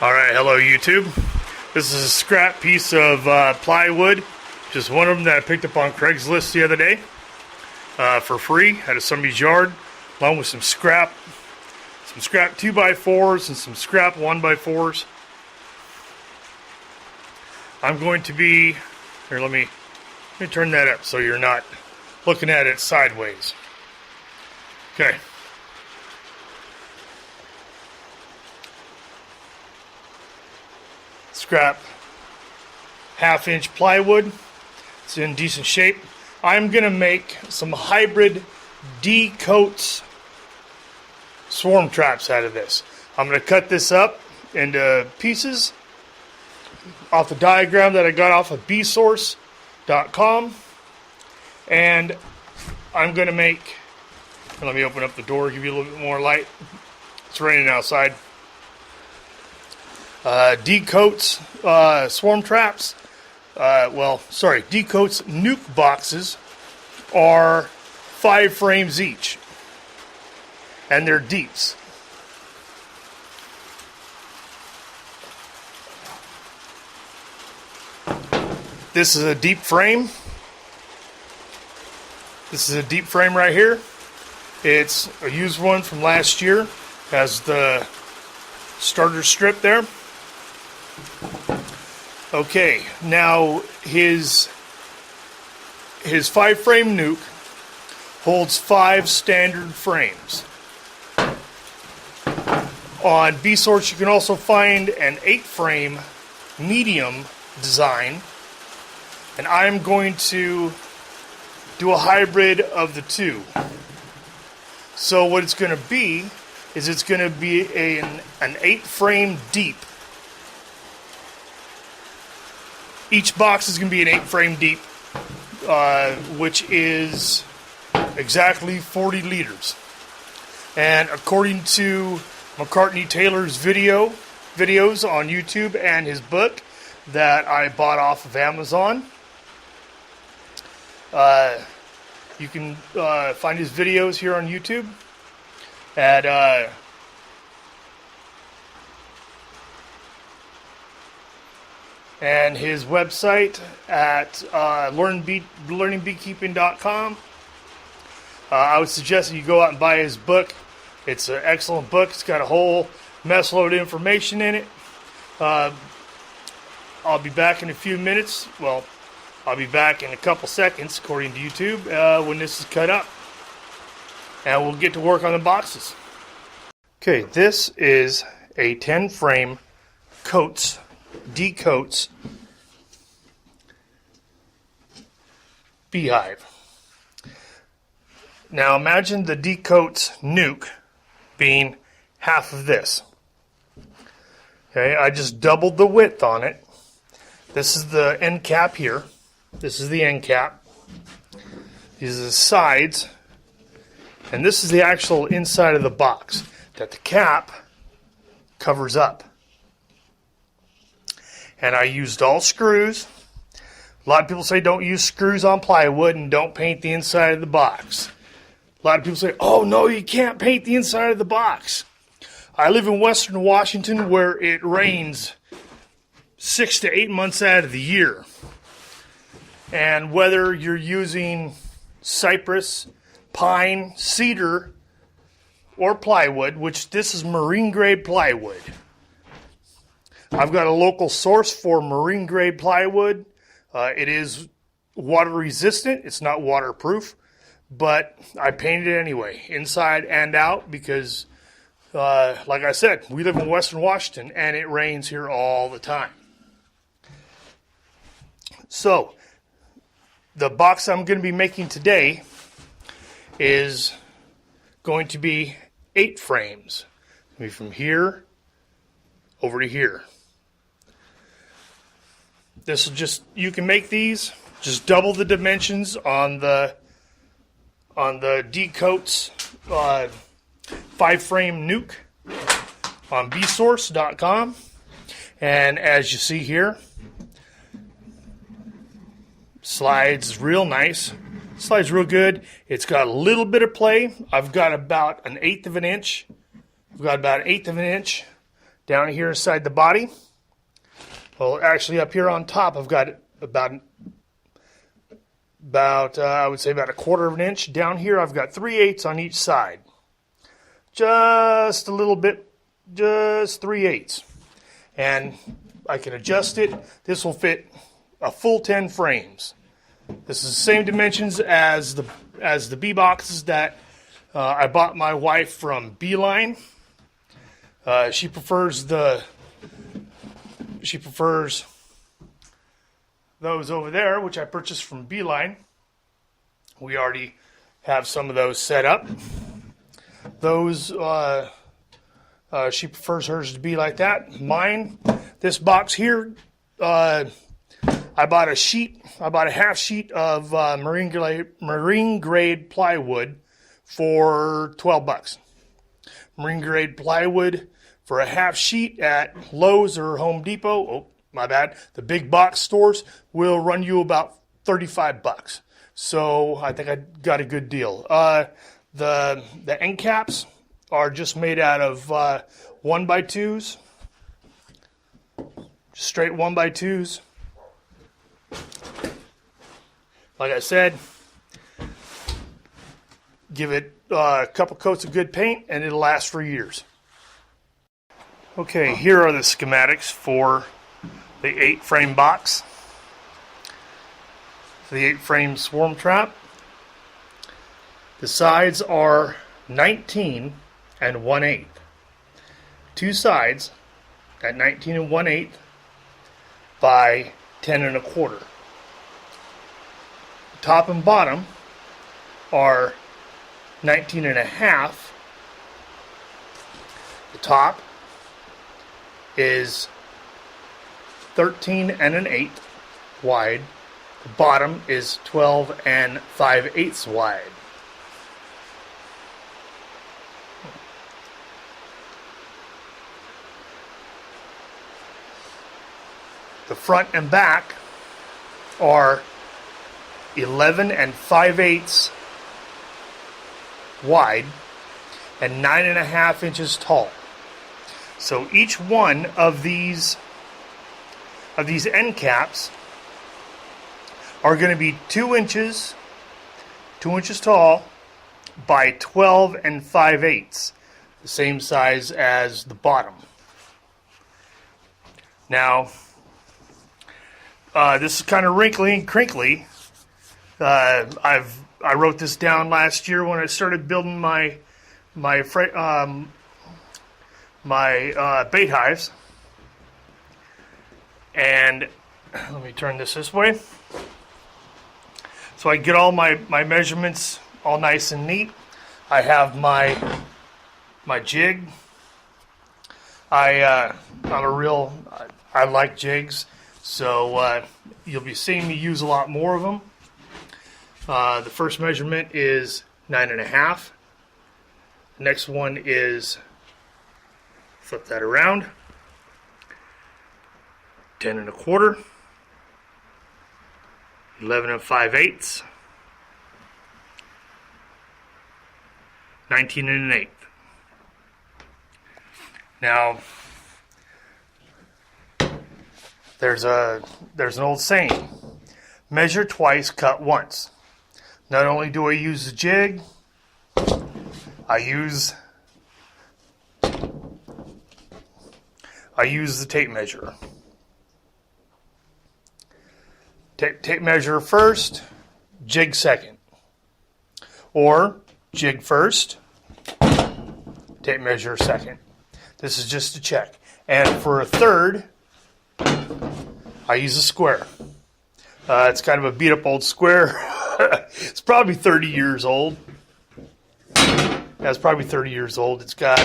Alright, hello YouTube. This is a scrap piece of plywood. Just one of them that I picked up on Craigslist the other day for free at somebody's yard, along with some scrap 2x4s and some scrap 1x4s. I'm going to be, here, let me turn that up so you're not looking at it sideways. Okay. Scrap 1/2-inch plywood. It's in decent shape. I'm going to make some hybrid D-coats swarm traps out of this. I'm going to cut this up into pieces off the diagram that I got off of bsource.com, and I'm going to make, let me open up the door, give you a little bit more light. It's raining outside. D-coats swarm traps. D-coats nuke boxes are 5 frames each, and they're deeps. This is a deep frame. This is a deep frame right here. It's a used one from last year. Has the starter strip there. Okay, now his 5-frame nuke holds 5 standard frames. On bsource you can also find an 8-frame medium design, and I'm going to do a hybrid of the two. So what it's going to be is it's going to be an 8-frame deep. Each box is going to be an 8-frame deep, which is exactly 40 liters. And according to McCartney Taylor's videos on YouTube and his book that I bought off of Amazon, you can find his videos here on YouTube at and his website at learningbeekeeping.com. I would suggest that you go out and buy his book. It's an excellent book. It's got a whole mess load of information in it. I'll be back in a few minutes. Well, I'll be back in a couple seconds, according to YouTube, when this is cut up. And we'll get to work on the boxes. Okay, this is a 10-frame coats, D-coats beehive. Now imagine the D-coats nuke being half of this. Okay, I just doubled the width on it. This is the end cap here. This is the end cap. These are the sides. And this is the actual inside of the box that the cap covers up. And I used all screws. A lot of people say don't use screws on plywood and don't paint the inside of the box. A lot of people say, oh no, you can't paint the inside of the box. I live in Western Washington where it rains 6 to 8 months out of the year. And whether you're using cypress, pine, cedar, or plywood, which this is marine grade plywood. I've got a local source for marine grade plywood. It is water resistant. It's not waterproof, but I painted it anyway, inside and out, because like I said, we live in Western Washington and it rains here all the time. So the box I'm going to be making today is going to be 8 frames. Maybe from here over to here. This will just, you can make these, just double the dimensions on the D-coats 5-frame nuke on bsource.com. And as you see here, slides real nice. Slides real good. It's got a little bit of play. I've got about an 1/8 of an inch. I've got about an 1/8 of an inch Down here inside the body, well, actually up here on top, I've got about I would say about a quarter of an inch. Down here, I've got 3/8 on each side. Just a little bit, just 3/8. And I can adjust it. This will fit a full 10 frames. This is the same dimensions as the bee boxes that I bought my wife from Beeline. She prefers those over there, which I purchased from Beeline. We already have some of those set up. Those she prefers hers to be like that. Mine, this box here, I bought a half sheet of marine grade plywood for $12. Marine grade plywood for a half sheet at Lowe's or Home Depot. Oh, my bad. The big box stores will run you about $35. So I think I got a good deal. The end caps are just made out of 1x2s, just straight 1x2s. Like I said, give it a couple coats of good paint and it'll last for years. Okay, here are the schematics for the 8-frame box, the 8-frame swarm trap. The sides are 19 and 1/8. Two sides at 19 and 1/8 by 10 and 1/4. Top and bottom are 19 and 1/2. The top is 13 and 1/8 wide. The bottom is 12 and 5/8 wide. The front and back are 11 and 5/8 wide and 9 and 1/2 inches tall. So each one of these end caps are going to be 2 inches tall by 12 and 5/8, the same size as the bottom. Now, this is kind of wrinkly and crinkly. I wrote this down last year when I started building my bait hives. And let me turn this way, so I get all my measurements all nice and neat. I have my jig. I like jigs, so you'll be seeing me use a lot more of them. The first measurement is 9 and 1/2. The next one is, flip that around, 10 and 1/4, 11 and 5/8, 19 and 1/8. Now, there's an old saying: measure twice, cut once. Not only do I use the jig, I use the tape measure. Tape measure first, jig second. Or jig first, tape measure second. This is just to check. And for a third, I use a square. It's kind of a beat up old square. It's probably 30 years old. It's probably 30 years old. It's got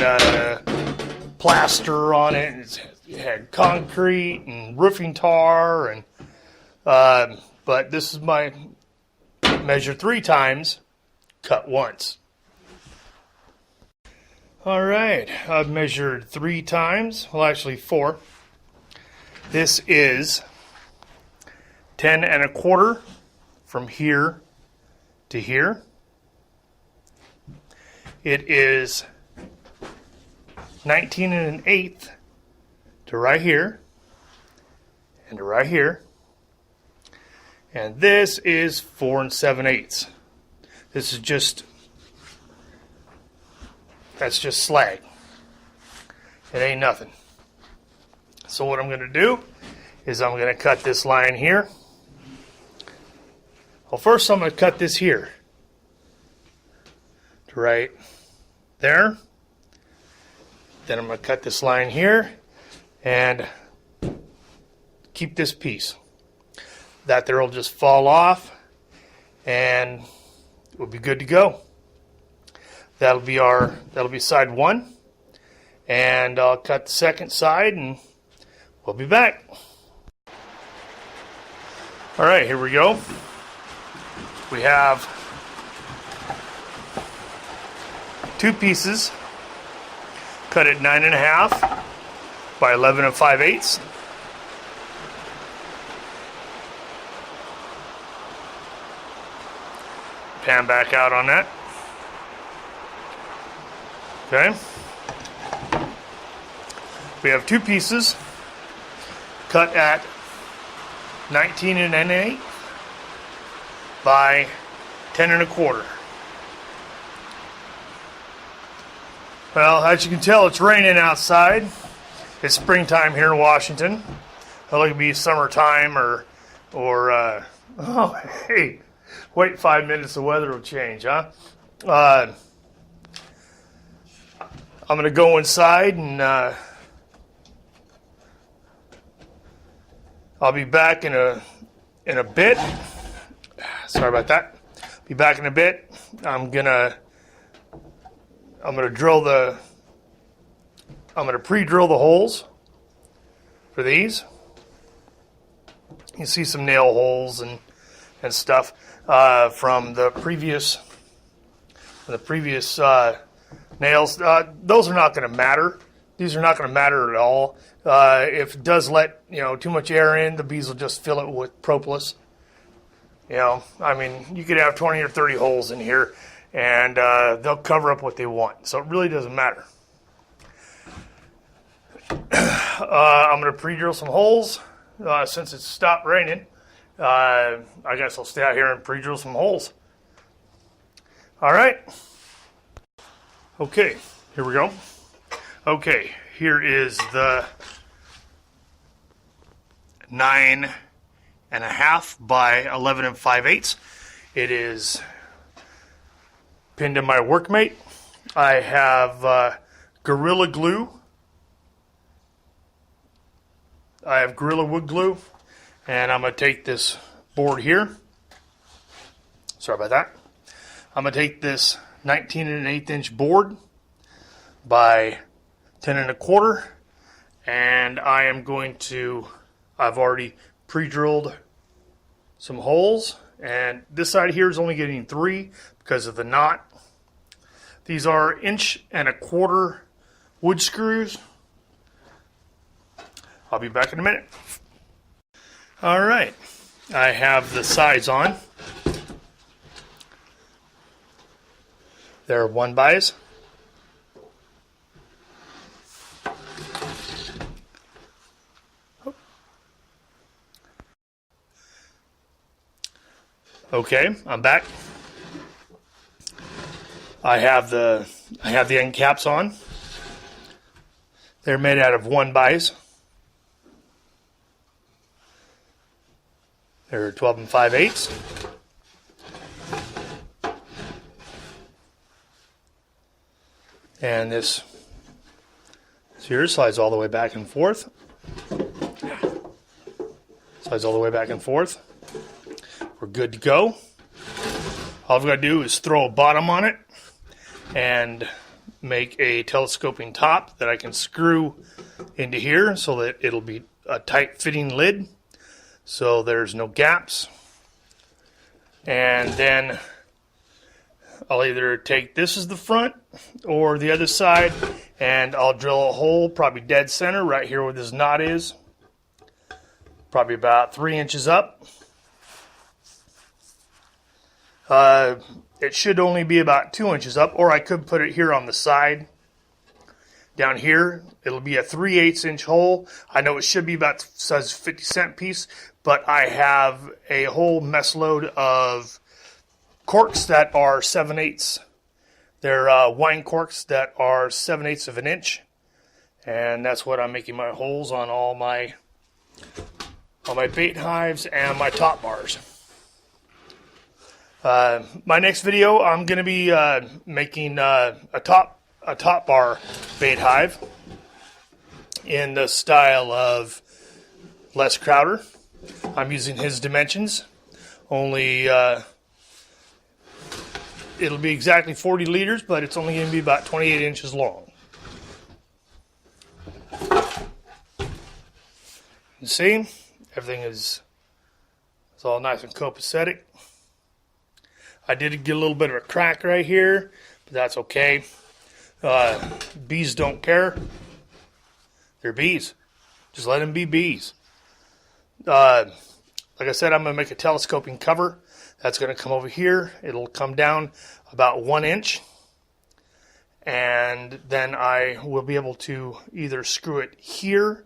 plaster on it, and it had concrete and roofing tar, and but this is my measure 3 times, cut once. All right, I've measured 3 times. Well, actually 4. This is 10 and 1/4 from here to here. It is 19 and 1/8 to right here and to right here. And this is 4 7/8. This is that's just slag. It ain't nothing. So what I'm going to do is I'm going to cut this line here. Well, first I'm going to cut this here to right there. Then I'm going to cut this line here and keep this piece. That there will just fall off and we'll be good to go. That'll be side 1, and I'll cut the second side and we'll be back. All right, here we go. We have 2 pieces cut at 9.5 by 11 5/8. Pan back out on that. Okay. We have 2 pieces cut at 19 1/8 by 10 1/4. Well, as you can tell, it's raining outside. It's springtime here in Washington. Well, it could be summertime or oh, hey, wait 5 minutes, the weather will change, huh? I'm going to go inside and I'll be back in a bit. Sorry about that. Be back in a bit. I'm gonna pre-drill the holes for these. You see some nail holes and stuff from the previous nails. Those are not going to matter. These are not going to matter at all. If it does let too much air in, the bees will just fill it with propolis. I mean, you could have 20 or 30 holes in here, and they'll cover up what they want. So it really doesn't matter. I'm going to pre-drill some holes since it's stopped raining. I guess I'll stay out here and pre-drill some holes. All right. Okay, here we go. Okay, here is the 9.5 by 11 5/8. It is pinned to my workmate. I have Gorilla Glue. I have Gorilla Wood Glue, and I'm going to take this board here. Sorry about that. I'm going to take this 19 1/8 board by 10 1/4, and I am going to, I've already pre-drilled some holes, and this side here is only getting 3 because of the knot. These are 1.25 inch wood screws. I'll be back in a minute. All right, I have the sides on. They're 1-bys. Okay, I'm back. I have the end caps on. They're made out of 1-bys. They're 12 5/8. And this here slides all the way back and forth. Slides all the way back and forth. We're good to go. All I've got to do is throw a bottom on it and make a telescoping top that I can screw into here so that it'll be a tight fitting lid so there's no gaps. And then I'll either take this as the front or the other side, and I'll drill a hole probably dead center right here where this knot is, probably about 3 inches up. It should only be about 2 inches up, or I could put it here on the side Down here, it'll be a 3/8 inch hole. I know it should be about size 50-cent piece, but I have a whole mess load of corks that are 7/8. They're wine corks that are 7/8 of an inch, and that's what I'm making my holes on all my bait hives and my top bars. My next video, I'm going to be making a top bar bait hive in the style of Les Crowder. I'm using his dimensions, only it'll be exactly 40 liters, but it's only going to be about 28 inches long. You see, everything is all nice and copacetic. I did get a little bit of a crack right here, but that's okay. Bees don't care. They're bees. Just let them be bees. Like I said, I'm going to make a telescoping cover. That's going to come over here. It'll come down about 1 inch. And then I will be able to either screw it here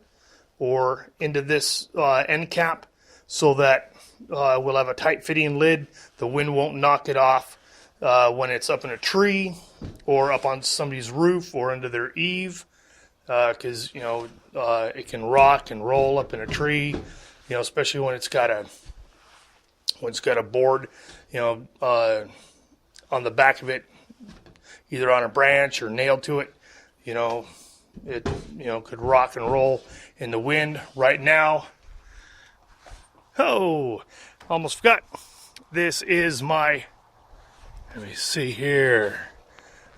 or into this end cap so that we'll have a tight fitting lid. The wind won't knock it off when it's up in a tree or up on somebody's roof or under their eave, because it can rock and roll up in a tree, especially when it's got a board on the back of it, either on a branch or nailed to it. It could rock and roll in the wind. Right now, almost forgot. This is my, let me see here.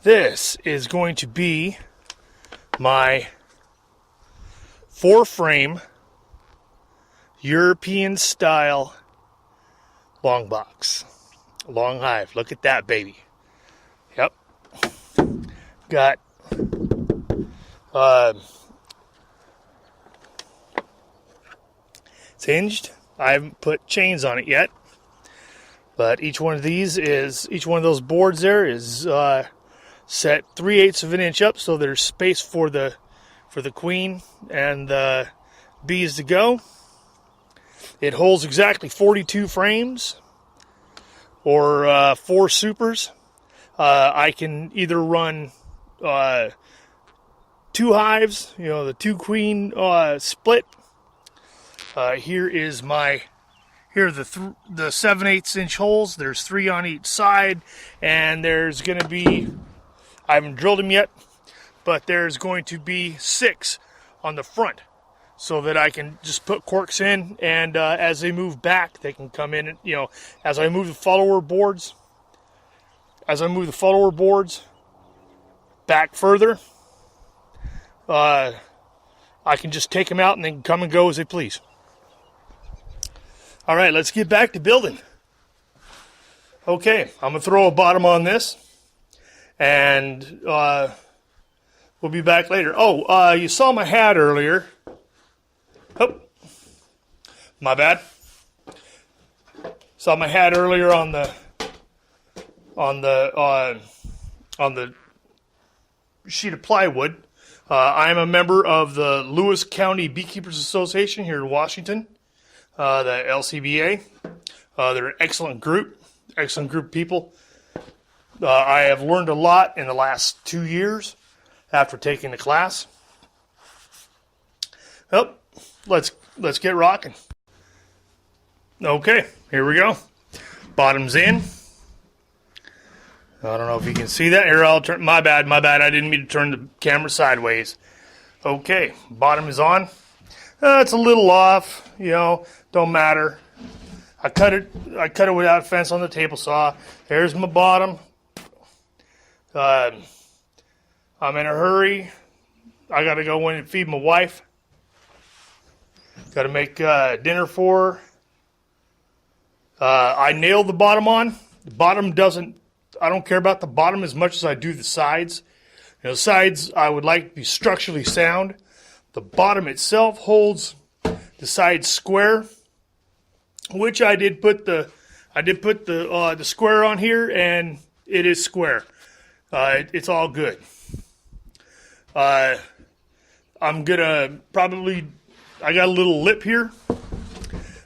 This is going to be my 4-frame European style long box. Long hive. Look at that baby. Yep. Got it's hinged. I haven't put chains on it yet, but each one of those boards there is set 3/8 of an inch up, so there's space for the queen and the bees to go. It holds exactly 42 frames or 4 supers. I can either run 2 hives, the 2 queen split. Here are the 7/8 inch holes. There's 3 on each side, and there's going to be, I haven't drilled them yet, but there's going to be 6 on the front, so that I can just put corks in, and as they move back, they can come in. And, as I move the follower boards, back further, I can just take them out and then come and go as they please. All right, let's get back to building. Okay, I'm going to throw a bottom on this, and we'll be back later. You saw my hat earlier. Oh, my bad. Saw my hat earlier on the sheet of plywood. I am a member of the Lewis County Beekeepers Association here in Washington, the LCBA. They're an excellent group of people. I have learned a lot in the last 2 years after taking the class. Well, let's get rocking. Okay, here we go. Bottom's in. I don't know if you can see that. Here, I'll turn. My bad. I didn't mean to turn the camera sideways. Okay, bottom is on. It's a little off. Don't matter. I cut it without a fence on the table saw. There's my bottom. I'm in a hurry. I got to go in and feed my wife. Got to make dinner for her. I nailed the bottom on. The bottom doesn't. I don't care about the bottom as much as I do the sides. Sides I would like to be structurally sound. The bottom itself holds the sides square, which I did put the square on here, and it is square. It's all good. I'm gonna probably, I got a little lip here.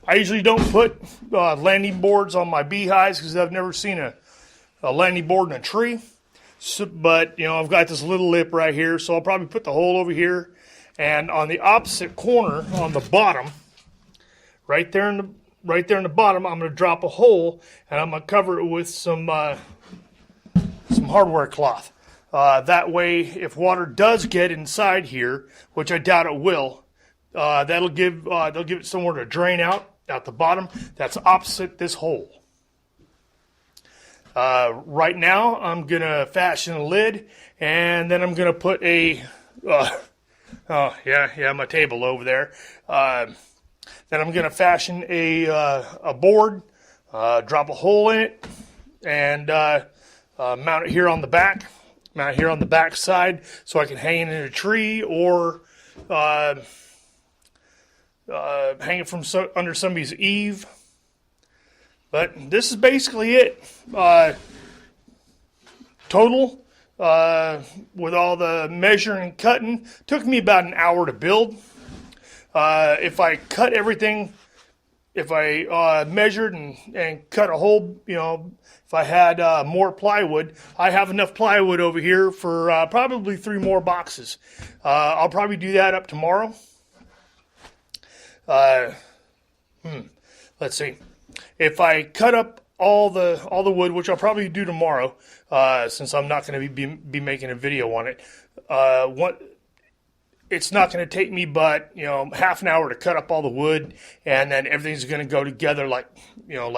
I usually don't put landing boards on my beehives because I've never seen a landing board in a tree. So, but, I've got this little lip right here, so I'll probably put the hole over here. And on the opposite corner, on the bottom, right there in the bottom, I'm going to drop a hole, and I'm going to cover it with some hardware cloth. That way, if water does get inside here, which I doubt it will, they'll give it somewhere to drain out the bottom. That's opposite this hole. Right now, I'm going to fashion a lid, and then I'm going to put a, my table over there. Then I'm going to fashion a board, drop a hole in it, and mount it here on the back. Mount it here on the back side so I can hang it in a tree or hang it from under somebody's eave. But this is basically it. Total, with all the measuring and cutting, took me about an hour to build. If I cut everything, if I measured and cut a hole, if I had more plywood, I have enough plywood over here for probably 3 more boxes. I'll probably do that up tomorrow. Let's see. If I cut up all the wood, which I'll probably do tomorrow, since I'm not going to be making a video on it, it's not going to take me but half an hour to cut up all the wood, and then everything's going to go together like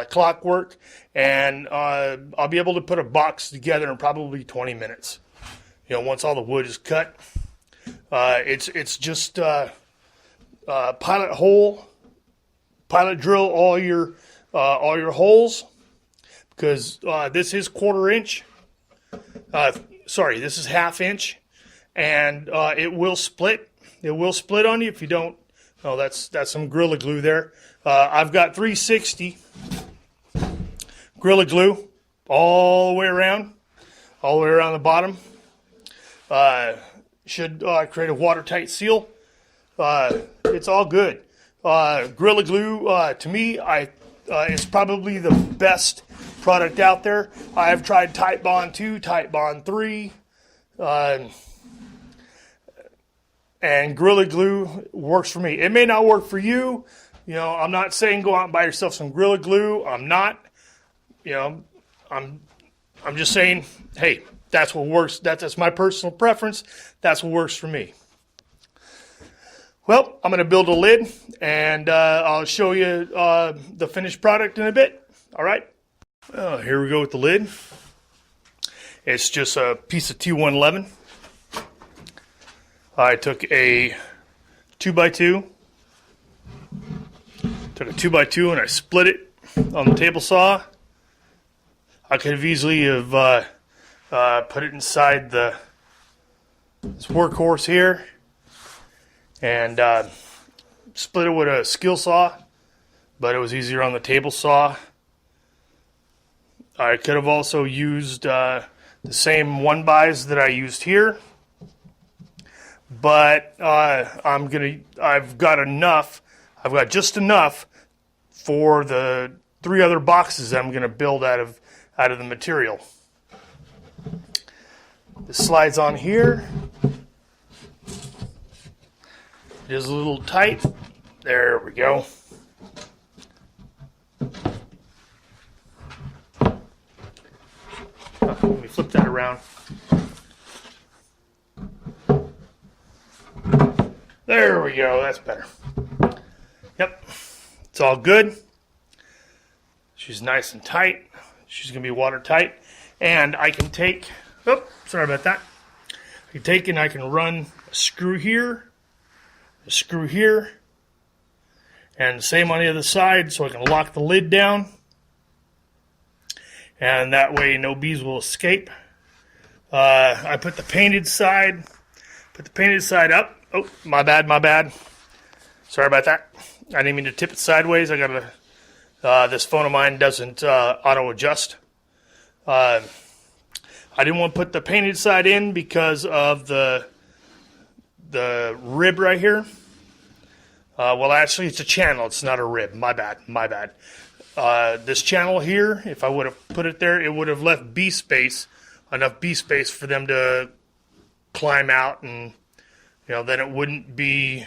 clockwork, and I'll be able to put a box together in probably 20 minutes. Once all the wood is cut, it's just pilot drill all your holes, because this is 1/4 inch. This is 1/2 inch. And it will split. It will split on you if you don't. Oh, that's some Gorilla Glue there. I've got 360 Gorilla Glue all the way around the bottom. Should create a watertight seal. It's all good. Gorilla Glue, to me, is probably the best product out there. I have tried Type Bond 2, Type Bond 3. And Gorilla Glue works for me. It may not work for you. I'm not saying go out and buy yourself some Gorilla Glue. I'm not. I'm just saying, hey, that's what works. That's my personal preference. That's what works for me. Well, I'm going to build a lid, and I'll show you the finished product in a bit. All right. Well, here we go with the lid. It's just a piece of T111. I took a 2x2, and I split it on the table saw. I could have easily have put it inside this workhorse here and split it with a skill saw, but it was easier on the table saw. I could have also used the same 1-bys that I used here. But I've got just enough for the 3 other boxes that I'm going to build out of the material. This slides on here. It is a little tight. There we go. Let me flip that around. There we go, that's better. Yep, it's all good. She's nice and tight. She's going to be watertight. And I can take, sorry about that. I can take and I can run a screw here, and the same on the other side, so I can lock the lid down. And that way no bees will escape. I put the painted side up. Oh, my bad. Sorry about that. I didn't mean to tip it sideways. I got this phone of mine doesn't auto adjust. I didn't want to put the painted side in because of the the rib right here. Well, actually, it's a channel. It's not a rib. My bad. My bad. This channel here, if I would have put it there, it would have left bee space, enough bee space for them to climb out, and then it wouldn't be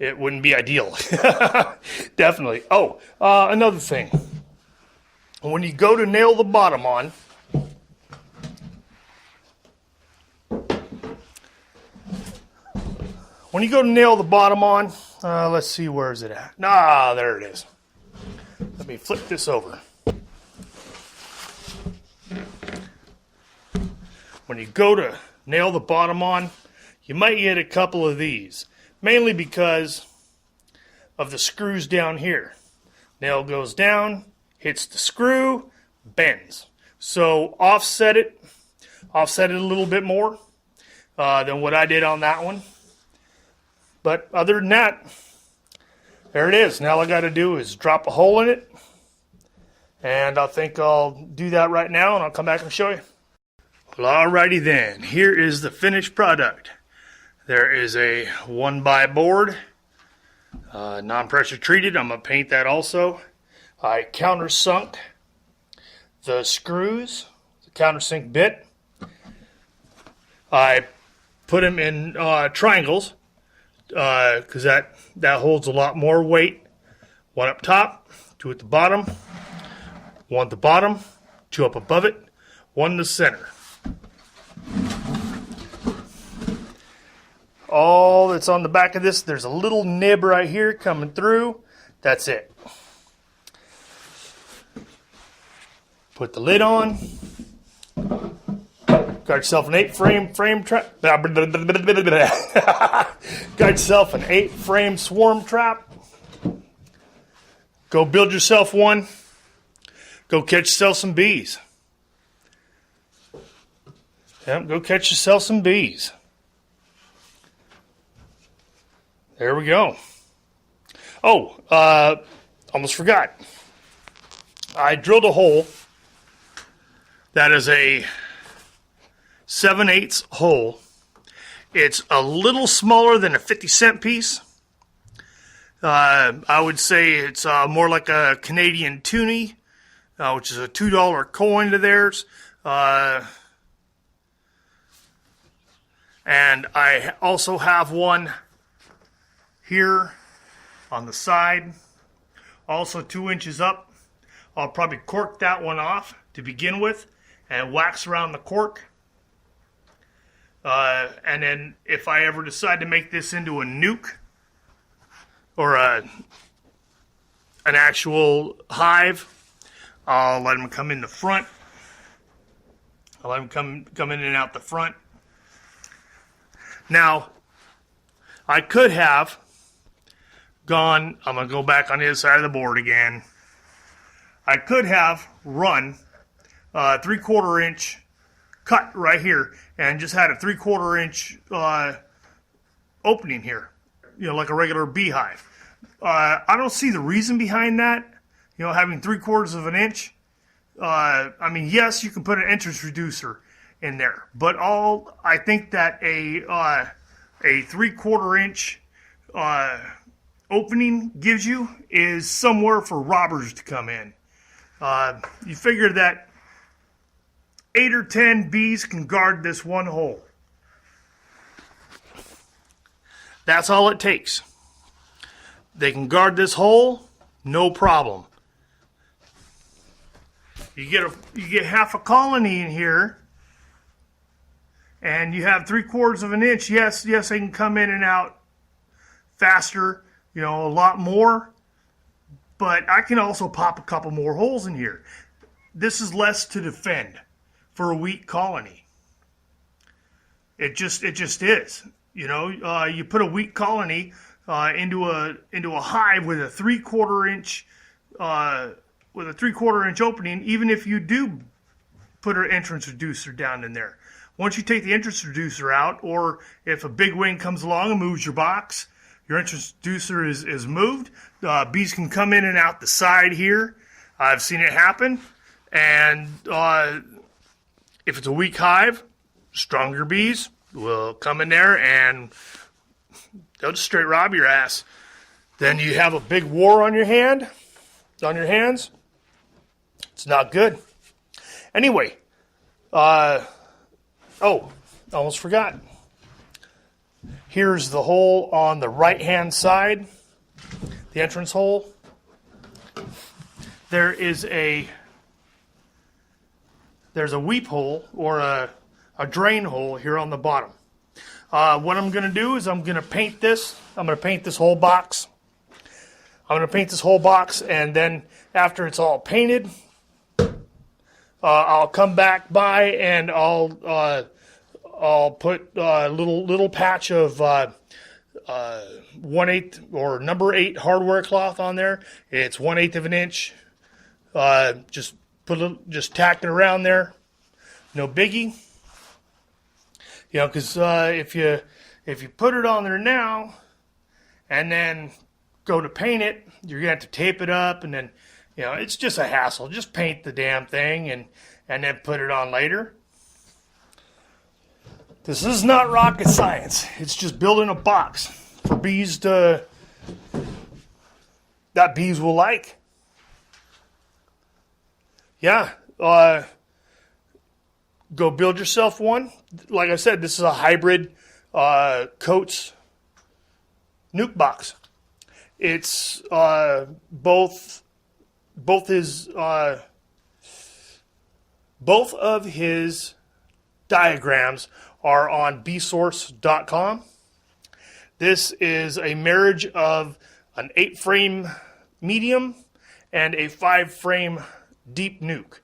ideal. Definitely. Oh, another thing. When you go to nail the bottom on, let's see, where is it at? Ah, there it is. Let me flip this over. When you go to nail the bottom on, you might get a couple of these, mainly because of the screws down here. Nail goes down, hits the screw, bends. So offset it a little bit more than what I did on that one. But other than that, there it is. Now all I got to do is drop a hole in it. And I think I'll do that right now, and I'll come back and show you. Well, alrighty then. Here is the finished product. There is a 1x board, non-pressure treated. I'm going to paint that also. I countersunk the screws, the countersink bit. I put them in triangles because that holds a lot more weight. One up top, two at the bottom, one at the bottom, two up above it, one in the center. All that's on the back of this, there's a little nib right here coming through. That's it. Put the lid on. Got yourself an 8-frame trap. Got yourself an 8-frame swarm trap. Go build yourself one. Go catch yourself some bees. Yep, go catch yourself some bees. There we go. Oh, almost forgot. I drilled a hole. That is a 7/8 hole. It's a little smaller than a 50-cent piece. I would say it's more like a Canadian toonie, which is a $2 coin to theirs. And I also have one here on the side, also 2 inches up. I'll probably cork that one off to begin with and wax around the cork. And then if I ever decide to make this into a nuke or an actual hive, I'll let them come in the front. I'll let them come in and out the front. Now, I could have gone, I'm going to go back on the other side of the board again. I could have run a 3/4 inch cut right here and just had a 3/4 inch opening here, like a regular beehive. I don't see the reason behind that, having 3/4 of an inch. I mean, yes, you can put an entrance reducer in there, but I think that a 3/4 inch opening gives you is somewhere for robbers to come in. You figure that 8 or 10 bees can guard this one hole. That's all it takes. They can guard this hole, no problem. You get half a colony in here, and you have 3/4 of an inch. Yes, they can come in and out faster, a lot more. But I can also pop a couple more holes in here. This is less to defend for a weak colony. It just is. You put a weak colony into a hive with a 3/4 inch opening, even if you do put an entrance reducer down in there. Once you take the entrance reducer out, or if a big wing comes along and moves your box, your entrance reducer is moved. Bees can come in and out the side here. I've seen it happen. And if it's a weak hive, stronger bees, will come in there and they'll just straight rob your ass. Then you have a big war on your hands. It's not good. Anyway, almost forgot. Here's the hole on the right-hand side, the entrance hole. There's a weep hole or a drain hole here on the bottom. What I'm going to do is I'm going to paint this. I'm going to paint this whole box. And then after it's all painted, I'll come back by and I'll put a little patch of 1/8 or number 8 hardware cloth on there. It's 1/8 of an inch. Just tack it around there. No biggie. Because if you put it on there now and then go to paint it, you're gonna have to tape it up, and then it's just a hassle. Just paint the damn thing and then put it on later. This is not rocket science. It's just building a box for bees that bees will like. Yeah, go build yourself one. Like I said, this is a hybrid Coates nuke box. It's both of his diagrams are on bsource.com. This is a marriage of an 8-frame medium and a 5-frame deep nuke.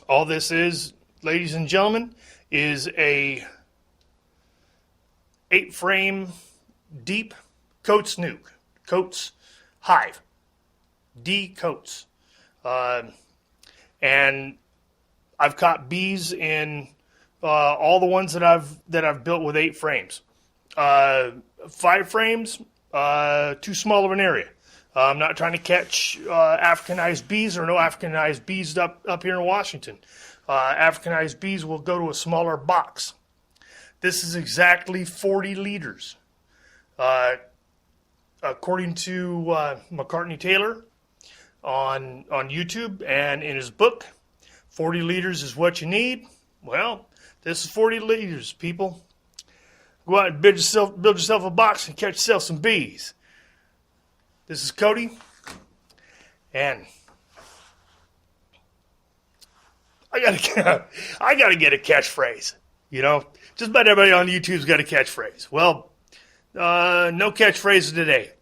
All this is, ladies and gentlemen, is a 8-frame deep Coates nuke. Coates Hive. D Coates. And I've caught bees in all the ones that I've built with 8 frames. 5 frames, too small of an area. I'm not trying to catch Africanized bees. There are no Africanized bees up here in Washington. Africanized bees will go to a smaller box. This is exactly 40 liters. According to McCartney Taylor on YouTube and in his book, 40 liters is what you need. Well, this is 40 liters, people. Go out and build yourself a box and catch yourself some bees. This is Cody, and I gotta get a catchphrase. Just about everybody on YouTube's got a catchphrase. Well, no catchphrases today.